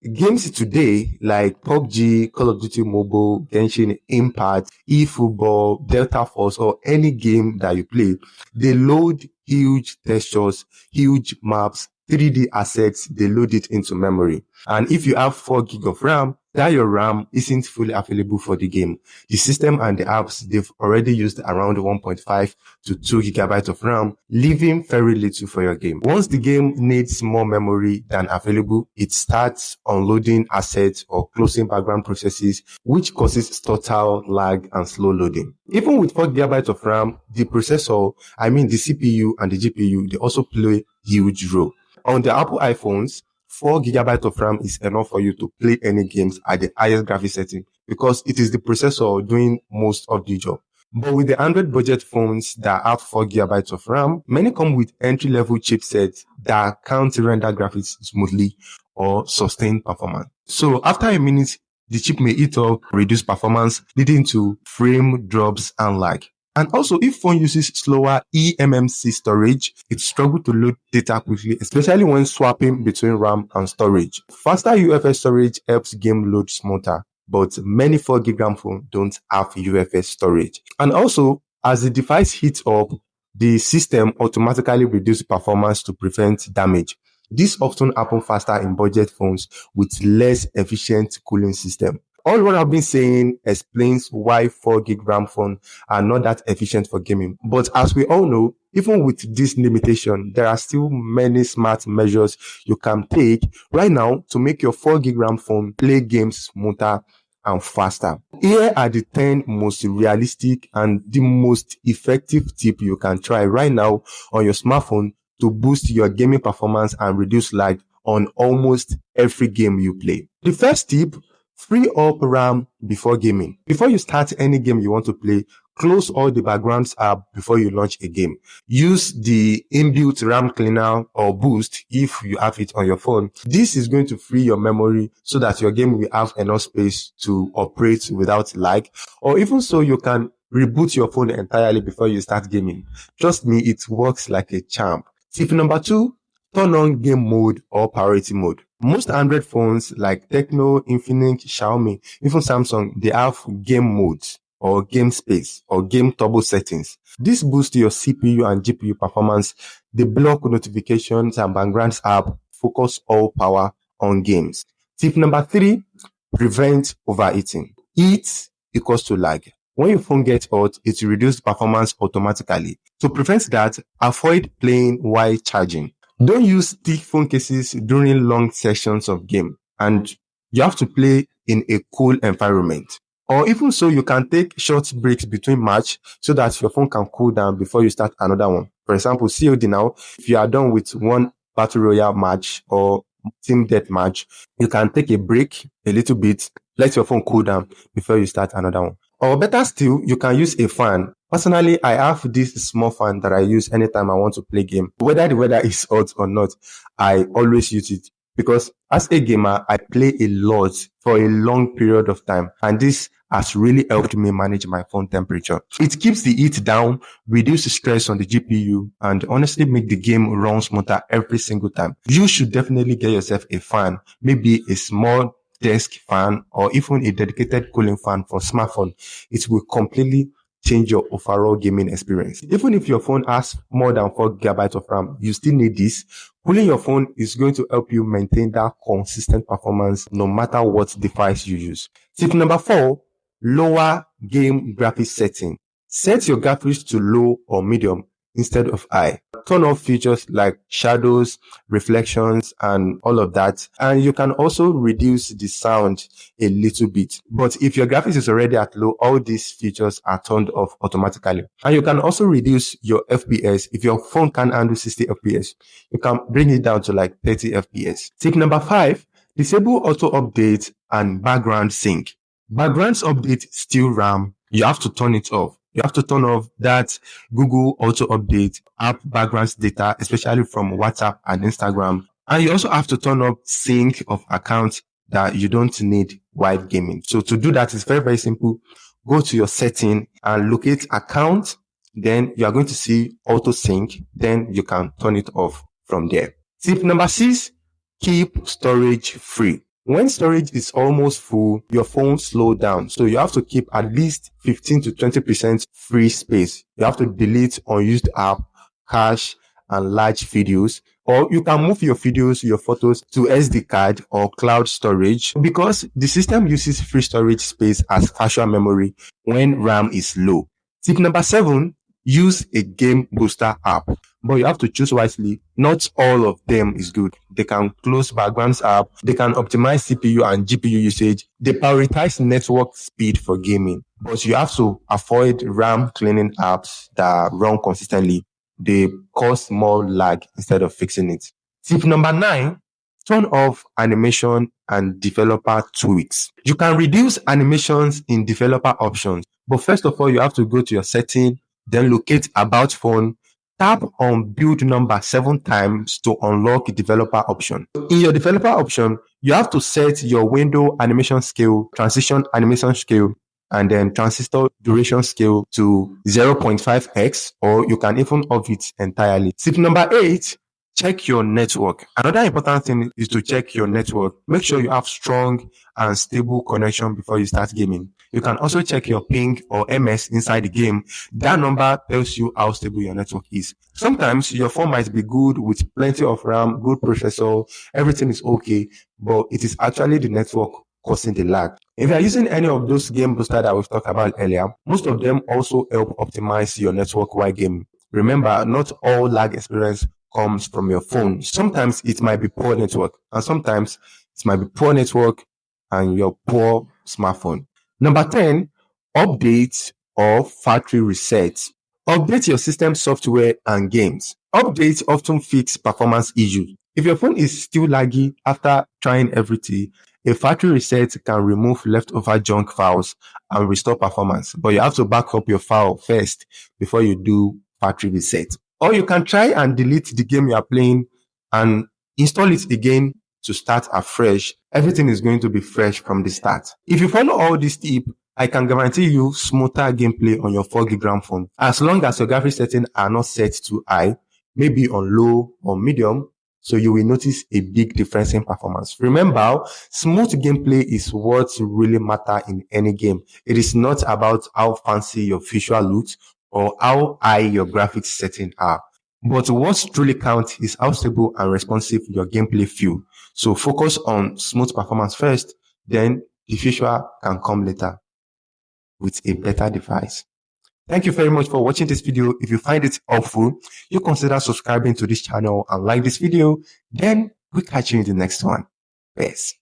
Games today like PUBG, Call of Duty Mobile, Genshin Impact, eFootball, Delta Force, or any game that you play, they load huge textures, huge maps, 3D assets, they load it into memory. And if you have 4 gig of RAM, that your RAM isn't fully available for the game. The system and the apps, they've already used around 1.5 to 2 gigabytes of RAM, leaving very little for your game. Once the game needs more memory than available, it starts unloading assets or closing background processes, which causes total lag and slow loading. Even with 4 gigabytes of RAM, the processor, the CPU and the GPU, they also play huge role. On the Apple iPhones, 4 gigabytes of RAM is enough for you to play any games at the highest graphics setting because it is the processor doing most of the job. But with the Android budget phones that have 4 gigabytes of RAM, many come with entry-level chipsets that can't render graphics smoothly or sustain performance. So after a minute, the chip may eat up, reduce performance, leading to frame drops and lag. And also, if phone uses slower eMMC storage, it struggles to load data quickly, especially when swapping between RAM and storage. Faster UFS storage helps game load smoother, but many 4 gig RAM phones don't have UFS storage. And also, as the device heats up, the system automatically reduces performance to prevent damage. This often happens faster in budget phones with less efficient cooling system. All what I've been saying explains why 4 gig RAM phones are not that efficient for gaming. But as we all know, even with this limitation, there are still many smart measures you can take right now to make your 4 gig RAM phone play games smoother and faster. Here are the 10 most realistic and the most effective tips you can try right now on your smartphone to boost your gaming performance and reduce lag on almost every game you play. The first tip: free up RAM before gaming. Before you start any game you want to play, close all the background apps before you launch a game. Use the inbuilt RAM cleaner or boost if you have it on your phone. This is going to free your memory so that your game will have enough space to operate without lag, or even so you can reboot your phone entirely before you start gaming. Trust me, it works like a charm. Tip number 2, turn on game mode or priority mode. Most Android phones like Tecno, Infinix, Xiaomi, even Samsung, they have game modes or game space or game turbo settings. This boosts your CPU and GPU performance. They block notifications and background app, focus all power on games. Tip number 3, prevent overheating. Heat equals to lag. When your phone gets hot, it reduces performance automatically. To prevent that, avoid playing while charging. Don't use thick phone cases during long sessions of game, and you have to play in a cool environment. Or even so, you can take short breaks between match so that your phone can cool down before you start another one. For example, COD now, if you are done with one Battle Royale match or Team Death match, you can take a break a little bit, let your phone cool down before you start another one. Or better still, you can use a fan. Personally, I have this small fan that I use anytime I want to play game. Whether the weather is hot or not, I always use it. Because as a gamer, I play a lot for a long period of time. And this has really helped me manage my phone temperature. It keeps the heat down, reduces stress on the GPU, and honestly make the game run smoother every single time. You should definitely get yourself a fan, maybe a small desk fan or even a dedicated cooling fan for smartphone. It will completely change your overall gaming experience. Even if your phone has more than 4 gigabytes of RAM, you still need this. Cooling your phone is going to help you maintain that consistent performance no matter what device you use. Tip number 4, lower game graphics setting. Set your graphics to low or medium instead of high. Turn off features like shadows, reflections, and all of that. And you can also reduce the sound a little bit. But if your graphics is already at low, all these features are turned off automatically. And you can also reduce your FPS. If your phone can handle 60 FPS, you can bring it down to like 30 FPS. Tip number 5, disable auto update and background sync. Backgrounds update still RAM. You have to turn it off. You have to turn off that Google auto update app backgrounds data, especially from WhatsApp and Instagram. And you also have to turn off sync of accounts that you don't need while gaming. So to do that, it's very, very simple. Go to your setting and locate account. Then you are going to see auto sync. Then you can turn it off from there. Tip number 6, keep storage free. When storage is almost full, your phone slows down. So you have to keep at least 15 to 20% free space. You have to delete unused app, cache, and large videos. Or you can move your videos, your photos to SD card or cloud storage because the system uses free storage space as virtual memory when RAM is low. Tip number 7, use a game booster app. But you have to choose wisely. Not all of them is good. They can close backgrounds app. They can optimize CPU and GPU usage. They prioritize network speed for gaming. But you have to avoid RAM cleaning apps that run consistently. They cause more lag instead of fixing it. Tip number 9, turn off animation and developer tweaks. You can reduce animations in developer options. But first of all, you have to go to your setting, then locate about phone, tap on build number 7 times to unlock the developer option. In your developer option, you have to set your window animation scale, transition animation scale, and then transistor duration scale to 0.5x, or you can even off it entirely. Tip number 8, check your network. Another important thing is to check your network. Make sure you have strong and stable connection before you start gaming. You can also check your ping or MS inside the game. That number tells you how stable your network is. Sometimes your phone might be good with plenty of RAM, good processor, everything is okay, but it is actually the network causing the lag. If you are using any of those game boosters that we've talked about earlier, most of them also help optimize your network while gaming. Remember, not all lag experience comes from your phone. Sometimes it might be poor network, and sometimes it might be poor network and your poor smartphone. Number 10, update or factory reset. Update your system software and games. Updates often fix performance issues. If your phone is still laggy after trying everything, a factory reset can remove leftover junk files and restore performance. But you have to back up your file first before you do factory reset. Or you can try and delete the game you are playing and install it again to start afresh. Everything is going to be fresh from the start. If you follow all these tips, I can guarantee you smoother gameplay on your 4GB RAM phone. As long as your graphics settings are not set to high, maybe on low or medium, so you will notice a big difference in performance. Remember, smooth gameplay is what really matters in any game. It is not about how fancy your visual looks or how high your graphics settings are. But what truly counts is how stable and responsive your gameplay feels. So focus on smooth performance first, then the visual can come later with a better device. Thank you very much for watching this video. If you find it helpful, you consider subscribing to this channel and like this video. Then we'll catch you in the next one. Peace.